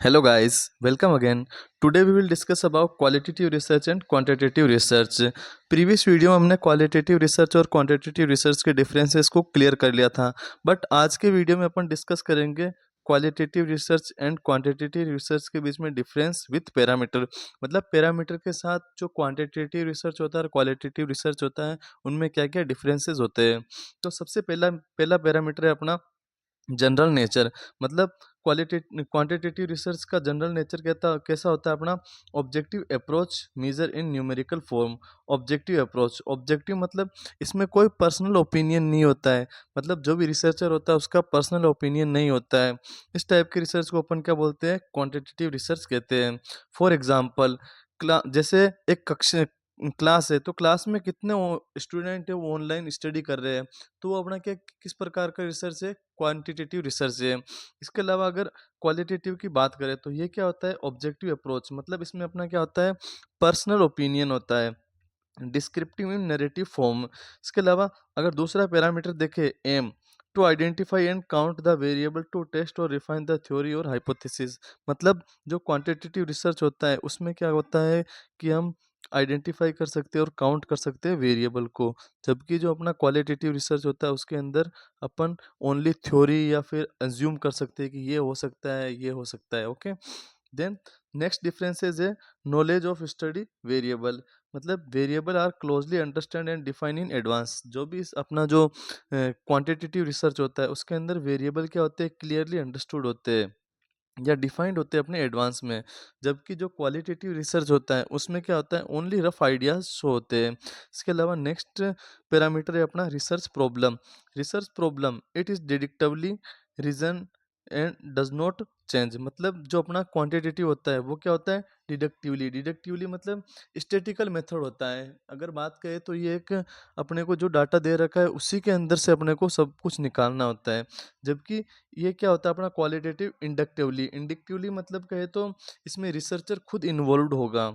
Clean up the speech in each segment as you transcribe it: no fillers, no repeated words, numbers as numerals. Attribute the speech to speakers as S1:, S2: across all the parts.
S1: Hello guys, welcome again. Today we will discuss about qualitative research and quantitative research. Previous video में हमने qualitative research और quantitative research के differences को clear कर लिया था, बट आज के वीडियो में अपन डिस्कस करेंगे qualitative research and quantitative research के बीच में डिफरेंस विथ पैरामीटर। मतलब पैरामीटर के साथ जो क्वांटिटेटिव रिसर्च होता है और क्वालिटेटिव रिसर्च होता है उनमें क्या क्या डिफरेंसेस होते हैं। तो सबसे पहला पहला पैरामीटर है अपना जनरल नेचर। मतलब क्वांटिटेटिव रिसर्च का जनरल नेचर कहता कैसा होता है अपना objective approach measure in numerical form. Objective approach, objective मतलब इसमें कोई पर्सनल ओपिनियन नहीं होता है। मतलब जो भी रिसर्चर होता है उसका पर्सनल ओपिनियन नहीं होता है। इस टाइप की रिसर्च को अपन क्या बोलते हैं, क्वांटिटेटिव रिसर्च कहते हैं। फॉर एग्जांपल जैसे एक कक्षा क्लास है, तो क्लास में कितने स्टूडेंट है वो ऑनलाइन स्टडी कर रहे हैं, तो वो अपना क्या किस प्रकार का रिसर्च है, क्वांटिटेटिव रिसर्च है। इसके अलावा अगर क्वालिटेटिव की बात करें तो ये क्या होता है, ऑब्जेक्टिव अप्रोच। मतलब इसमें अपना क्या होता है, पर्सनल ओपिनियन होता है, डिस्क्रिप्टिव इन नैरेटिव फॉर्म। इसके अलावा अगर दूसरा पैरामीटर देखें, aim to identify and count the variable to test और रिफाइन द थ्योरी और हाइपोथेसिस। मतलब जो क्वांटिटेटिव रिसर्च होता है उसमें क्या होता है कि हम आइडेंटिफाई कर सकते हैं और काउंट कर सकते हैं वेरिएबल को, जबकि जो अपना क्वालिटेटिव रिसर्च होता है उसके अंदर अपन ओनली थ्योरी या फिर अज्यूम कर सकते हैं कि ये हो सकता है, ये हो सकता है। ओके, देन नेक्स्ट डिफरेंसेस है नॉलेज ऑफ स्टडी वेरिएबल। मतलब variable are closely understand and define in advance. जो भी अपना जो क्वांटिटेटिव रिसर्च होता है उसके अंदर वेरिएबल क्या होते हैं, क्लियरली अंडरस्टूड होते हैं या डिफाइंड होते हैं अपने एडवांस में। जबकि जो क्वालिटेटिव रिसर्च होता है उसमें क्या होता है, ओनली रफ आइडियाज शो होते हैं। इसके अलावा नेक्स्ट पैरामीटर है अपना research problem. Research problem it is deductively reason and does not change. मतलब जो अपना क्वांटिटेटिव होता है वो क्या होता है, डिडक्टिवली। डिडक्टिवली मतलब स्टेटिकल मेथड होता है। अगर बात करें तो ये एक अपने को जो डाटा दे रखा है उसी के अंदर से अपने को सब कुछ निकालना होता है। जबकि ये क्या होता है अपना क्वालिटेटिव इंडक्टिवली। इंडक्टिवली मतलब कहे तो इसमें रिसर्चर खुद इन्वॉल्व होगा।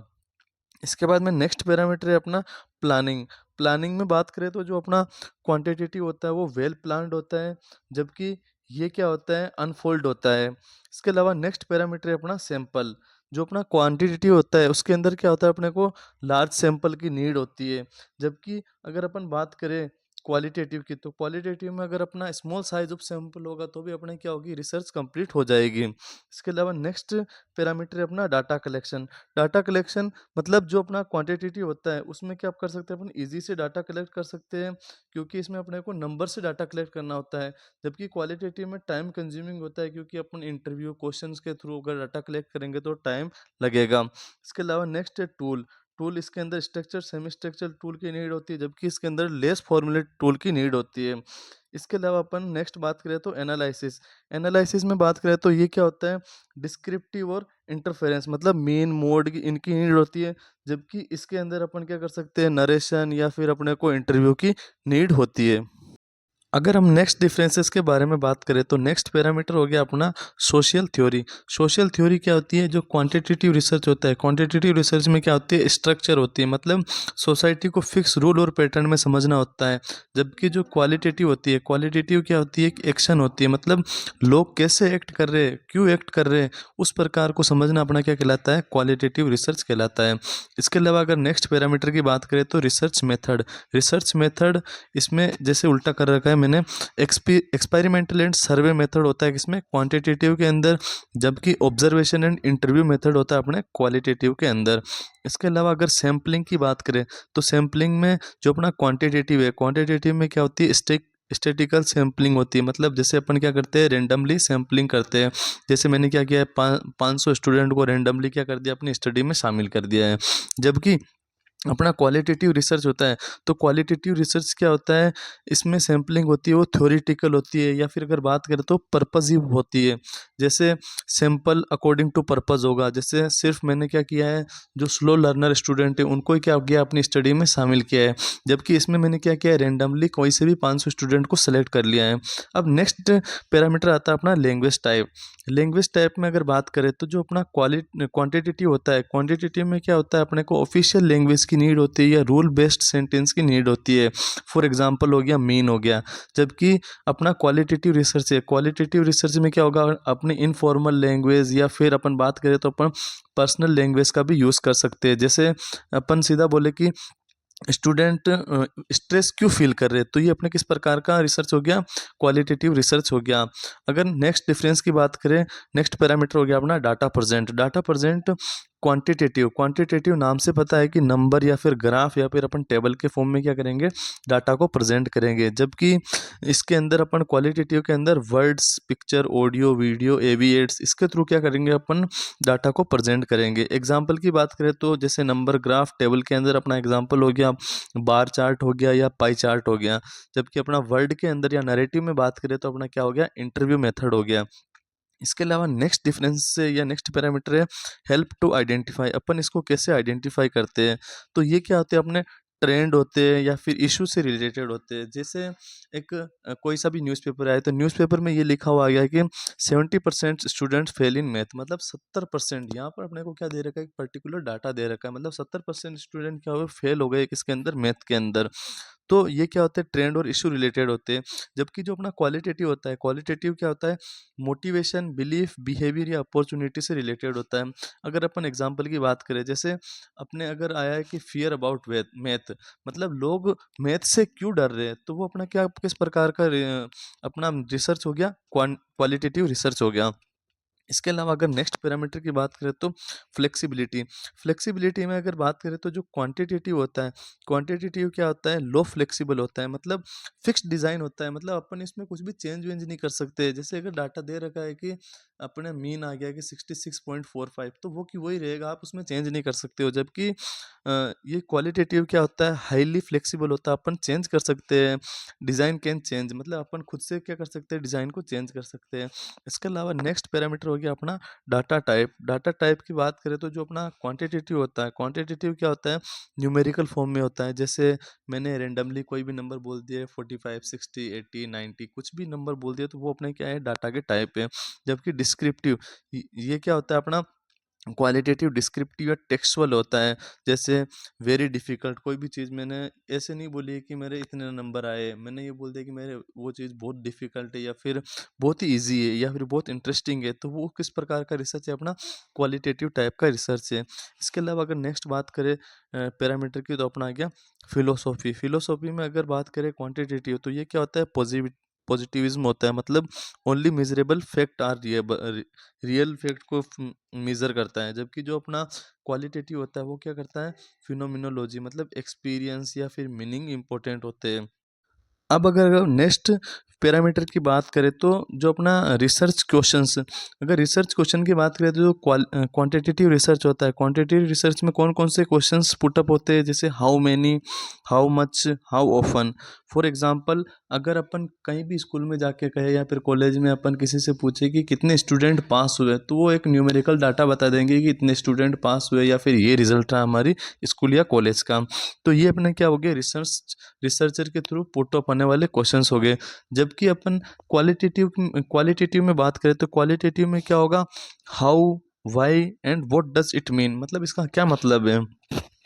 S1: इसके बाद में नेक्स्ट पैरामीटर है अपना प्लानिंग। प्लानिंग में बात करें तो जो अपना क्वांटिटेटिव होता है वो वेल प्लान्ड होता है, जबकि ये क्या होता है, अनफोल्ड होता है। इसके अलावा नेक्स्ट पैरामीटर है अपना सैंपल। जो अपना क्वांटिटेटिव होता है उसके अंदर क्या होता है, अपने को लार्ज सैंपल की नीड होती है। जबकि अगर अपन बात करें क्वालिटेटिव की, तो क्वालिटेटिव में अगर अपना स्मॉल साइज ऑफ सैंपल होगा तो भी अपने क्या होगी, रिसर्च कंप्लीट हो जाएगी। इसके अलावा नेक्स्ट पैरामीटर है अपना डाटा कलेक्शन। डाटा कलेक्शन मतलब जो अपना क्वांटिटेटिव होता है उसमें क्या आप कर सकते हैं, अपन इजी से डाटा कलेक्ट कर सकते हैं, क्योंकि इसमें अपने को नंबर से डाटा कलेक्ट करना होता है। जबकि क्वालिटेटिव में टाइम कंज्यूमिंग होता है, क्योंकि अपन इंटरव्यू क्वेश्चंस के थ्रू अगर डाटा कलेक्ट करेंगे तो टाइम लगेगा। इसके अलावा नेक्स्ट है टूल। टूल इसके अंदर स्ट्रक्चर सेमी स्ट्रक्चर टूल की नीड होती है, जबकि इसके अंदर लेस फॉर्मुलेट टूल की नीड होती है। इसके अलावा अपन नेक्स्ट बात करें तो एनालिसिस। एनालिसिस में बात करें तो ये क्या होता है, डिस्क्रिप्टिव और इंटरफेरेंस। मतलब मेन मोड की इनकी नीड होती है, जबकि इसके अंदर अपन क्या कर सकते हैं, नरेशन या फिर अपने को इंटरव्यू की नीड होती है। अगर हम नेक्स्ट डिफरेंसेस के बारे में बात करें तो नेक्स्ट पैरामीटर हो गया अपना सोशल थ्योरी। सोशल थ्योरी क्या होती है, जो क्वांटिटेटिव रिसर्च होता है, क्वांटिटेटिव रिसर्च में क्या होती है, स्ट्रक्चर होती है। मतलब सोसाइटी को फिक्स रूल और पैटर्न में समझना होता है। जबकि जो क्वालिटेटिव होती है, क्वालिटेटिव क्या होती है, एक एक्शन होती है। मतलब लोग कैसे एक्ट कर रहे हैं, क्यों एक्ट कर रहे हैं, उस प्रकार को समझना अपना क्या कहलाता है, क्वालिटेटिव रिसर्च कहलाता है। इसके अलावा अगर नेक्स्ट पैरामीटर की बात करें तो रिसर्च मेथड। रिसर्च मेथड इसमें जैसे उल्टा कर रखा है मैंने, एक्सपेरिमेंटल एंड सर्वे मेथड होता है किसमें, क्वांटिटेटिव के अंदर, जबकि ऑब्जर्वेशन एंड इंटरव्यू मेथड होता है अपने क्वालिटेटिव के अंदर। इसके अलावा अगर सैम्पलिंग की बात करें तो सैम्पलिंग में जो अपना क्वांटिटेटिव है, क्वांटिटेटिव में क्या होती है, स्टेटिकल सैम्पलिंग होती है। मतलब जैसे अपन क्या करते हैं, रेंडमली सैम्पलिंग करते हैं। जैसे मैंने क्या किया है, 500 स्टूडेंट को रेंडमली क्या कर दिया, अपनी स्टडी में शामिल कर दिया है। जबकि अपना क्वालिटेटिव रिसर्च होता है, तो क्वालिटेटिव रिसर्च क्या होता है, इसमें सैम्पलिंग होती है वो थ्योरेटिकल होती है, या फिर अगर बात करें तो पर्पजिव होती है। जैसे सैंपल अकॉर्डिंग टू पर्पज होगा। जैसे सिर्फ मैंने क्या किया है, जो स्लो लर्नर स्टूडेंट है उनको ही क्या किया, अपनी स्टडी में शामिल किया है। जबकि इसमें मैंने क्या किया है, रेंडमली कोई से भी 500 स्टूडेंट को सेलेक्ट कर लिया है। अब नेक्स्ट पैरामीटर आता है अपना लैंग्वेज टाइप। लैंग्वेज टाइप में अगर बात करें तो जो अपना क्वांटिटेटिव होता है, क्वांटिटेटिव में क्या होता है, अपने को ऑफिशियल लैंग्वेज की नीड होती है या रूल बेस्ड सेंटेंस की नीड होती है। फॉर एग्जांपल हो गया, मीन हो गया। जबकि अपना क्वालिटेटिव रिसर्च है, क्वालिटेटिव रिसर्च में क्या होगा, अपनी इनफॉर्मल लैंग्वेज या फिर अपन बात करें तो अपन पर्सनल लैंग्वेज का भी यूज़ कर सकते हैं। जैसे अपन सीधा बोले कि स्टूडेंट स्ट्रेस क्यों फील कर रहे हैं, तो ये अपने किस प्रकार का रिसर्च हो गया, क्वालिटेटिव रिसर्च हो गया। अगर नेक्स्ट डिफरेंस की बात करें, नेक्स्ट पैरामीटर हो गया अपना data present. Data present quantitative, quantitative नाम से पता है कि नंबर या फिर ग्राफ या फिर अपन टेबल के फॉर्म में क्या करेंगे, डाटा को प्रेजेंट करेंगे। जबकि इसके अंदर अपन क्वालिटेटिव के अंदर वर्ड्स, पिक्चर, ऑडियो, वीडियो, एविएट्स, इसके थ्रू क्या करेंगे, अपन डाटा को प्रेजेंट करेंगे। एग्जाम्पल की बात करें तो जैसे नंबर ग्राफ टेबल के अंदर अपना एग्जाम्पल हो गया बार चार्ट हो गया या पाई चार्ट हो गया। जबकि अपना वर्ड के अंदर या नैरेटिव में बात करें तो अपना क्या हो गया, इंटरव्यू मेथड हो गया। इसके अलावा नेक्स्ट डिफरेंस या नेक्स्ट पैरामीटर है हेल्प टू आइडेंटिफाई। अपन इसको कैसे आइडेंटिफाई करते हैं, तो ये क्या होते हैं, अपने ट्रेंड होते हैं या फिर इशू से रिलेटेड होते हैं। जैसे एक कोई सा भी न्यूज़पेपर आए तो न्यूज़पेपर में ये लिखा हुआ गया कि 70% स्टूडेंट्स फेल इन मैथ, मतलब 70%। यहाँ पर अपने को क्या दे रखा है, एक पर्टिकुलर डाटा दे रखा है, मतलब 70% स्टूडेंट क्या हुए, फेल हो गए किसके अंदर, मैथ के अंदर। तो ये क्या होता है, ट्रेंड और इशू रिलेटेड होते हैं। जबकि जो अपना क्वालिटेटिव होता है, क्वालिटेटिव क्या होता है, मोटिवेशन, बिलीफ, बिहेवियर या अपॉर्चुनिटी से रिलेटेड होता है। अगर अपन एग्जांपल की बात करें, जैसे अपने अगर आया है कि फियर अबाउट मैथ, मतलब लोग मैथ से क्यों डर रहे हैं, तो वो अपना क्या, किस प्रकार का अपना रिसर्च हो गया, क्वालिटेटिव रिसर्च हो गया। इसके अलावा अगर नेक्स्ट पैरामीटर की बात करें तो फ्लेक्सिबिलिटी। फ्लेक्सिबिलिटी में अगर बात करें तो जो क्वांटिटेटिव होता है, क्वांटिटेटिव क्या होता है, लो फ्लेक्सिबल होता है, मतलब फिक्स्ड डिज़ाइन होता है, मतलब अपन इसमें कुछ भी चेंज वेंज नहीं कर सकते। जैसे अगर डाटा दे रखा है कि अपने मीन आ गया कि 66.45, तो वो कि वही रहेगा, आप उसमें चेंज नहीं कर सकते हो। जबकि ये क्वालिटेटिव क्या होता है, हाईली फ्लेक्सिबल होता है, अपन चेंज कर सकते हैं, डिज़ाइन कैन चेंज, मतलब अपन खुद से क्या कर सकते हैं, डिज़ाइन को चेंज कर सकते हैं। इसके अलावा नेक्स्ट पैरामीटर हो गया अपना डाटा टाइप। डाटा टाइप की बात करें तो जो अपना क्वांटिटेटिव होता है, क्वांटिटेटिव क्या होता है, न्यूमेरिकल फॉर्म में होता है। जैसे मैंने रेंडमली कोई भी नंबर बोल दिया, 45, 60, 80, 90, कुछ भी नंबर बोल दिया, तो वो अपने क्या है, डाटा के टाइप है। जबकि डिस्क्रिप्टिव, ये क्या होता है, अपना क्वालिटेटिव डिस्क्रिप्टिव या टेक्सुअल होता है। जैसे वेरी डिफ़िकल्ट, कोई भी चीज़ मैंने ऐसे नहीं बोली है कि मेरे इतने नंबर आए, मैंने ये बोल दिया कि मेरे वो चीज़ बहुत डिफ़िकल्ट है या फिर बहुत ही ईजी है या फिर बहुत इंटरेस्टिंग है, तो वो किस प्रकार का रिसर्च है, अपना क्वालिटेटिव टाइप का रिसर्च है। इसके अलावा अगर नेक्स्ट बात करें पैरामीटर की, तो अपना आ गया फिलोसॉफी। फिलोसॉफी में अगर बात करें क्वांटिटेटिव, तो ये क्या होता है, पॉजिटिविज्म होता है, मतलब only measurable fact are real fact को मेज़र करता है। जबकि जो अपना क्वालिटेटिव होता है वो क्या करता है, फिनोमिनोलॉजी, मतलब एक्सपीरियंस या फिर मीनिंग इंपॉर्टेंट होते हैं। अब अगर नेक्स्ट पैरामीटर की बात करें तो जो अपना रिसर्च क्वेश्चंस, अगर रिसर्च क्वेश्चन की बात करें तो जो क्वांटिटेटिव रिसर्च होता है, क्वांटिटेटिव रिसर्च में कौन कौन से क्वेश्चंस पुटअप होते हैं, जैसे how many, how much, how often. For example, अगर अपन कहीं भी स्कूल में जाके कहे या फिर कॉलेज में अपन किसी से पूछे कि कितने स्टूडेंट पास हुए, तो वो एक न्यूमेरिकल डाटा बता देंगे कि इतने स्टूडेंट पास हुए या फिर ये रिजल्ट रहा हमारी स्कूल या कॉलेज का। तो ये अपने क्या हो गया, रिसर्चर के थ्रू पुट अप होने वाले क्वेश्चंस हो गए। जबकि अपन क्वालिटेटिव में बात करें तो क्वालिटेटिव में क्या होगा, how, why and what does it mean, मतलब इसका क्या मतलब है।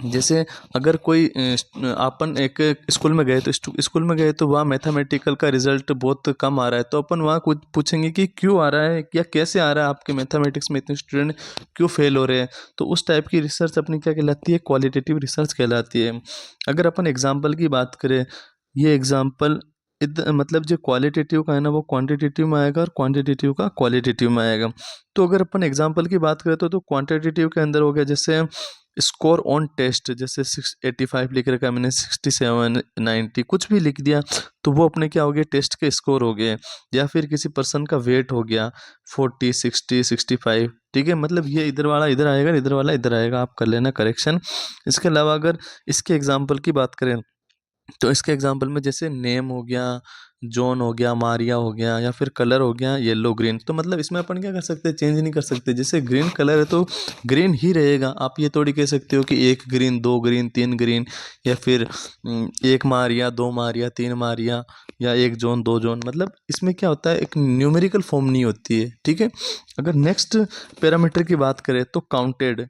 S1: जैसे अगर कोई अपन एक स्कूल में गए, तो स्कूल में गए तो वहाँ मैथमेटिकल का रिजल्ट बहुत कम आ रहा है, तो अपन वहाँ कुछ पूछेंगे कि क्यों आ रहा है या कैसे आ रहा है, आपके मैथमेटिक्स में इतने स्टूडेंट क्यों फेल हो रहे हैं। तो उस टाइप की रिसर्च अपनी क्या कहलाती है, क्वालिटेटिव रिसर्च कहलाती है। अगर अपन एग्जाम्पल की बात करें, ये एग्जाम्पल मतलब जो क्वालिटेटिव का है ना, वो क्वांटिटेटिव में आएगा और क्वांटिटेटिव का क्वालिटेटिव में आएगा। तो अगर अपन एग्जाम्पल की बात करें तो क्वांटिटेटिव के अंदर हो गया, जैसे स्कोर ऑन टेस्ट, जैसे 685 लिख रखा है मैंने, 67, 90 कुछ भी लिख दिया, तो वो अपने क्या हो गए, टेस्ट के स्कोर हो गए। या फिर किसी पर्सन का वेट हो गया 40, 60, 65, ठीक है, मतलब ये इधर वाला इधर आएगा, इधर वाला इधर आएगा, आप कर लेना करेक्शन। इसके अलावा अगर इसके एग्जाम्पल की बात करें, तो इसके एग्जांपल में जैसे नेम हो गया, जॉन हो गया, मारिया हो गया, या फिर कलर हो गया येलो ग्रीन, तो मतलब इसमें अपन क्या कर सकते हैं, चेंज नहीं कर सकते। जैसे ग्रीन कलर है तो ग्रीन ही रहेगा, आप ये थोड़ी कह सकते हो कि एक ग्रीन, दो ग्रीन, तीन ग्रीन, या फिर एक मारिया, दो मारिया, तीन मारिया, या एक जॉन, दो जॉन, मतलब इसमें क्या होता है, एक न्यूमेरिकल फॉर्म नहीं होती है, ठीक है। अगर नेक्स्ट पैरामीटर की बात करें तो काउंटेड,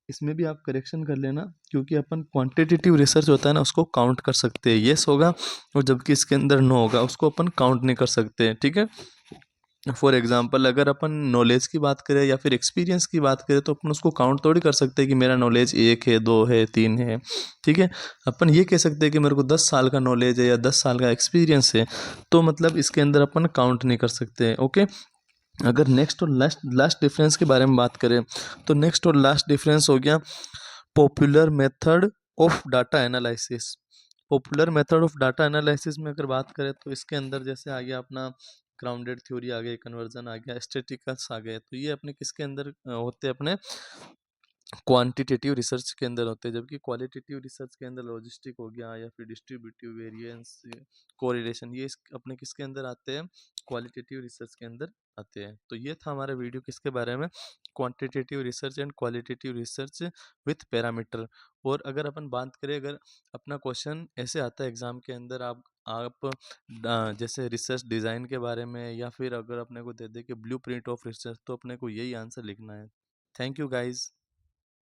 S1: इसमें भी आप करेक्शन कर लेना, क्योंकि अपन क्वांटिटेटिव रिसर्च होता है ना उसको काउंट कर सकते हैं, यस होगा, और जबकि इसके अंदर नो होगा उसको अपन काउंट नहीं कर सकते, ठीक है। फॉर एग्जांपल अगर अपन नॉलेज की बात करें या फिर एक्सपीरियंस की बात करें तो अपन उसको काउंट थोड़ी कर सकते हैं कि मेरा नॉलेज 1 है, 2 है, 3 है, ठीक है। अपन ये कह सकते हैं कि मेरे को 10 साल का नॉलेज है या 10 साल का एक्सपीरियंस है, तो मतलब इसके अंदर अपन काउंट नहीं कर सकते, ओके। अगर नेक्स्ट और लास्ट लास्ट डिफरेंस के बारे में बात करें तो नेक्स्ट और लास्ट डिफरेंस हो गया popular method of data analysis. Popular method of data analysis में अगर बात करें तो इसके अंदर जैसे आ गया अपना ग्राउंडेड थ्योरी आ गई, कन्वर्जन आ गया, स्टैटिस्टिक्स आ गए, तो ये अपने किसके अंदर होते हैं, अपने क्वांटिटेटिव रिसर्च के अंदर होते हैं। जबकि क्वालिटेटिव रिसर्च के अंदर लॉजिस्टिक हो गया या फिर डिस्ट्रीब्यूटिव वेरिएंस, कोरिलेशन, ये अपने किसके अंदर आते हैं, क्वालिटेटिव रिसर्च के अंदर आते हैं। तो ये था हमारा वीडियो किसके बारे में, quantitative research and qualitative research with parameter. और अगर अपन बात करें, अगर अपना क्वेश्चन ऐसे आता है एग्जाम के अंदर, आप जैसे रिसर्च डिज़ाइन के बारे में, या फिर अगर अपने को दे दे कि ब्लूप्रिंट ऑफ रिसर्च, तो अपने को यही आंसर लिखना है। Thank you guys.